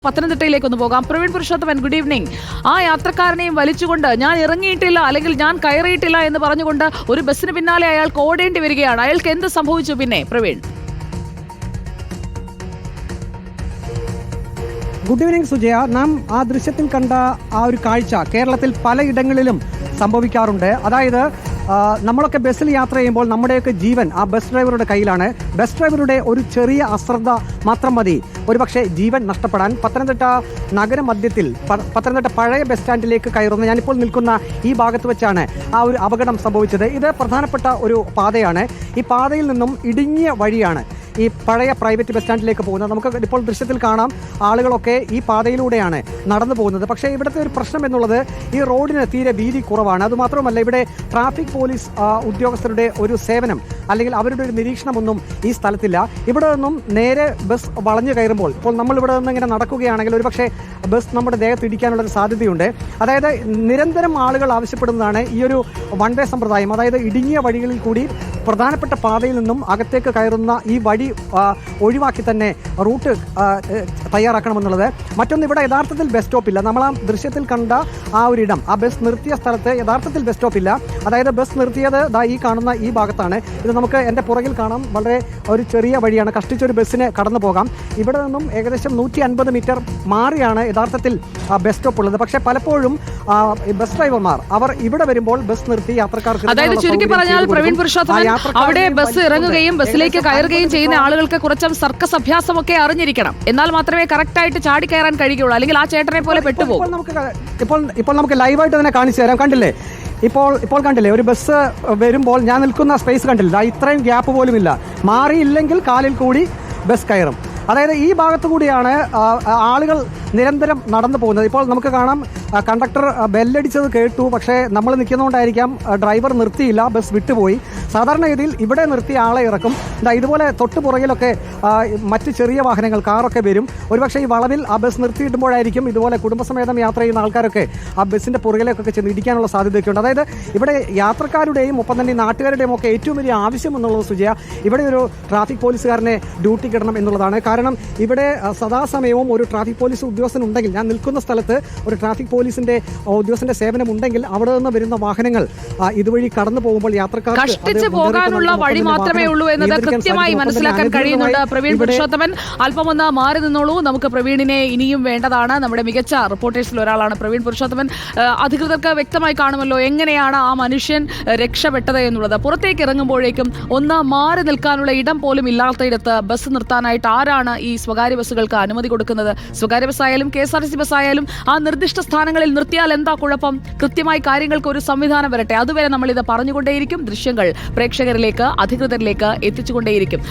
പത്തനംതിട്ടയിലേക്കൊന്ന് പോകാം. Praveen Purushothaman, good evening. ആ യാത്രക്കാരനെയും വലിച്ചുകൊണ്ട് ഞാൻ ഇറങ്ങിയിട്ടില്ല അല്ലെങ്കിൽ ഞാൻ കയറിയിട്ടില്ല എന്ന് പറഞ്ഞുകൊണ്ട് ഒരു ബസ്സിന് പിന്നാലെ അയാൾക്ക് ഓടേണ്ടി വരികയാണ്. അയാൾക്ക് എന്ത് സംഭവിച്ചു പിന്നെ പ്രവീൺ? Good evening Sujaya. നാം ആ ദൃശ്യത്തിൽ കണ്ട ആ ഒരു കാഴ്ച കേരളത്തിൽ പലയിടങ്ങളിലും സംഭവിക്കാറുണ്ട്. അതായത് നമ്മളൊക്കെ ബസ്സിൽ യാത്ര ചെയ്യുമ്പോൾ നമ്മുടെയൊക്കെ ജീവൻ ആ ബസ് ഡ്രൈവറുടെ കയ്യിലാണ്. ബസ് ഡ്രൈവറുടെ ഒരു ചെറിയ അശ്രദ്ധ മാത്രം മതി ഒരുപക്ഷെ ജീവൻ നഷ്ടപ്പെടാൻ. പത്തനംതിട്ട നഗരമധ്യത്തിൽ പത്തനംതിട്ട പഴയ ബസ് സ്റ്റാൻഡിലേക്ക് കയറുന്ന ഞാനിപ്പോൾ നിൽക്കുന്ന ഈ ഭാഗത്ത് വെച്ചാണ് ആ ഒരു അപകടം സംഭവിച്ചത്. ഇത് പ്രധാനപ്പെട്ട ഒരു പാതയാണ്. ഈ പാതയിൽ നിന്നും ഇടുങ്ങിയ വഴിയാണ് ഈ പഴയ പ്രൈവറ്റ് ബസ് സ്റ്റാൻഡിലേക്ക് പോകുന്നത്. നമുക്ക് ഇപ്പോൾ ദൃശ്യത്തിൽ കാണാം ആളുകളൊക്കെ ഈ പാതയിലൂടെയാണ് നടന്നു പോകുന്നത്. പക്ഷേ ഇവിടുത്തെ ഒരു പ്രശ്നം എന്നുള്ളത് ഈ റോഡിന് തീരെ വീതി കുറവാണ്. അതുമാത്രമല്ല ഇവിടെ ട്രാഫിക് പോലീസ് ഉദ്യോഗസ്ഥരുടെ ഒരു സേവനം അല്ലെങ്കിൽ അവരുടെ ഒരു നിരീക്ഷണമൊന്നും ഈ സ്ഥലത്തില്ല. ഇവിടെ നിന്നും നേരെ ബസ് വളഞ്ഞു കയറുമ്പോൾ ഇപ്പോൾ നമ്മൾ ഇവിടെ നിന്ന് ഇങ്ങനെ നടക്കുകയാണെങ്കിൽ ഒരുപക്ഷെ ബസ് നമ്മുടെ ദേഹത്ത് ഇടിക്കാനുള്ളൊരു സാധ്യതയുണ്ട്. അതായത് നിരന്തരം ആളുകൾ ആവശ്യപ്പെടുന്നതാണ് ഈ ഒരു വൺ വേ സമ്പ്രദായം. അതായത് ഇടുങ്ങിയ വഴികളിൽ കൂടി പ്രധാനപ്പെട്ട പാതയിൽ നിന്നും അകത്തേക്ക് കയറുന്ന ഈ വഴി ഒഴിവാക്കി തന്നെ റൂട്ട് തയ്യാറാക്കണമെന്നുള്ളത്. മറ്റൊന്ന്, ഇവിടെ യഥാർത്ഥത്തിൽ ബസ് സ്റ്റോപ്പില്ല. നമ്മൾ ആ ദൃശ്യത്തിൽ കണ്ട ആ ഒരിടം, ആ ബസ് നിർത്തിയ സ്ഥലത്ത് യഥാർത്ഥത്തിൽ ബസ് സ്റ്റോപ്പില്ല. അതായത് ബസ് നിർത്തിയത് ഈ കാണുന്ന ഈ ഭാഗത്താണ്. ഇത് നമുക്ക് എൻ്റെ പുറകിൽ കാണാം. വളരെ ഒരു ചെറിയ വഴിയാണ്, കഷ്ടിച്ചൊരു ബസ്സിന് കടന്നു പോകാം. ഇവിടെ നിന്നും ഏകദേശം 150 മീറ്റർ മാറിയാണ് യഥാർത്ഥത്തിൽ ബസ് സ്റ്റോപ്പ് ഉള്ളത്. പക്ഷേ പലപ്പോഴും ബസ് ഡ്രൈവർമാർ അവർ ഇവിടെ വരുമ്പോൾ ബസ് നിർത്തി യാത്രക്കാർക്ക്, അതായത് ചുരുക്കി പറഞ്ഞാൽ പ്രവീൺ പുരുഷോത്തമൻ, അവിടെ ബസ് ഇറങ്ങുകയും ബസ്സിലേക്ക് കയറുകയും ചെയ്യുന്ന ആളുകൾക്ക് കുറച്ച് സർക്കസ് അഭ്യാസമൊക്കെ അറിഞ്ഞിരിക്കണം. എന്നാൽ മാത്രമേ കറക്റ്റായിട്ട് ചാടി കയറാൻ കഴിയുള്ളൂ. അല്ലെങ്കിൽ ആ ചേട്ടനെ പോലെ പെട്ടുപോകും. ഇപ്പോൾ നമുക്ക് ലൈവായിട്ട് തന്നെ കാണിച്ചു തരാം. കണ്ടില്ലേ, ഇപ്പോൾ കണ്ടില്ലേ ഒരു ബസ് വരുമ്പോൾ ഞാൻ നിൽക്കുന്ന സ്പേസ് കണ്ടില്ല, ഇത്രയും ഗ്യാപ്പ് പോലും ഇല്ല. മാറിയില്ലെങ്കിൽ കാലിൽ കൂടി ബസ് കയറും. അതായത് ഈ ഭാഗത്തു കൂടിയാണ് ആളുകൾ നിരന്തരം നടന്നു പോകുന്നത്. ഇപ്പോൾ നമുക്ക് കാണാം കണ്ടക്ടർ ബെല്ലടിച്ചത് കേട്ടു. പക്ഷേ നമ്മൾ നിൽക്കുന്നതുകൊണ്ടായിരിക്കാം ഡ്രൈവർ നിർത്തിയില്ല, ബസ് വിട്ടുപോയി. സാധാരണഗതിയിൽ ഇവിടെ നിർത്തി ആളെ ഇറക്കും. ഇതുപോലെ തൊട്ട് പുറകിലൊക്കെ മറ്റ് ചെറിയ വാഹനങ്ങൾ, കാറൊക്കെ വരും. ഒരുപക്ഷെ ഈ വളവിൽ ആ ബസ് നിർത്തിയിട്ടുമ്പോഴായിരിക്കും ഇതുപോലെ കുടുംബസമേതം യാത്ര ചെയ്യുന്ന ആൾക്കാരൊക്കെ ആ ബസ്സിൻ്റെ പുറകിലേക്കൊക്കെ ചെന്ന് ഇടിക്കാനുള്ള സാധ്യതയൊക്കെ ഉണ്ട്. അതായത് ഇവിടെ യാത്രക്കാരുടെയും ഒപ്പം തന്നെ നാട്ടുകാരുടെയും ഒക്കെ ഏറ്റവും വലിയ ആവശ്യം എന്നുള്ളത് സുജയ, ഇവിടെ ഒരു ട്രാഫിക് പോലീസുകാരനെ ഡ്യൂട്ടി കിടണം എന്നുള്ളതാണ്. കാരണം ഇവിടെ സദാസമയവും ഒരു ട്രാഫിക് പോലീസ് ഉദ്യോഗസ്ഥൻ ഉണ്ടെങ്കിൽ, ഞാൻ നിൽക്കുന്ന സ്ഥലത്ത് ഒരു ട്രാഫിക് പോലീസിന്റെ ഉദ്യോഗസ്ഥന്റെ സേവനം ഉണ്ടെങ്കിൽ അവിടെ നിന്ന് വരുന്ന വാഹനങ്ങൾ ഇതുവഴി കടന്നു പോകുമ്പോൾ യാത്രക്കാർക്ക് പോകാനുള്ള വഴി മാത്രമേ ഉള്ളൂ എന്നത് കൃത്യമായി മനസ്സിലാക്കാൻ കഴിയുന്നുണ്ട്. പ്രവീൺ പുരുഷോത്തമൻ, അല്പം ഒന്ന് മാറി നിന്നോളൂ. നമുക്ക് പ്രവീണിനെ ഇനിയും വേണ്ടതാണ്. നമ്മുടെ മികച്ച റിപ്പോർട്ടേഴ്സിൽ ഒരാളാണ് പ്രവീൺ പുരുഷോത്തമൻ. അധികൃതർക്ക് വ്യക്തമായി കാണുമല്ലോ എങ്ങനെയാണ് ആ മനുഷ്യൻ രക്ഷപ്പെട്ടത് എന്നുള്ളത്. പുറത്തേക്ക് ഇറങ്ങുമ്പോഴേക്കും ഒന്ന് മാറി നിൽക്കാനുള്ള ഇടം പോലും ഇല്ലാത്തയിടത്ത് ബസ് നിർത്താനായിട്ട് ആരാണ് ഈ സ്വകാര്യ ബസ്സുകൾക്ക് അനുമതി കൊടുക്കുന്നത്? സ്വകാര്യ ബസ്സായാലും KSRTC ബസ്സായാലും ആ നിർദ്ദിഷ്ട സ്ഥാനങ്ങളിൽ നിർത്തിയാൽ എന്താ കുഴപ്പം? കൃത്യമായി കാര്യങ്ങൾക്ക് ഒരു സംവിധാനം വരട്ടെ. അതുവരെ നമ്മൾ ഇത് പറഞ്ഞുകൊണ്ടേയിരിക്കും. ദൃശ്യങ്ങൾ പ്രേക്ഷകരിലേക്ക്, അധികൃതരിലേക്ക് എത്തിച്ചുകൊണ്ടേയിരിക്കും.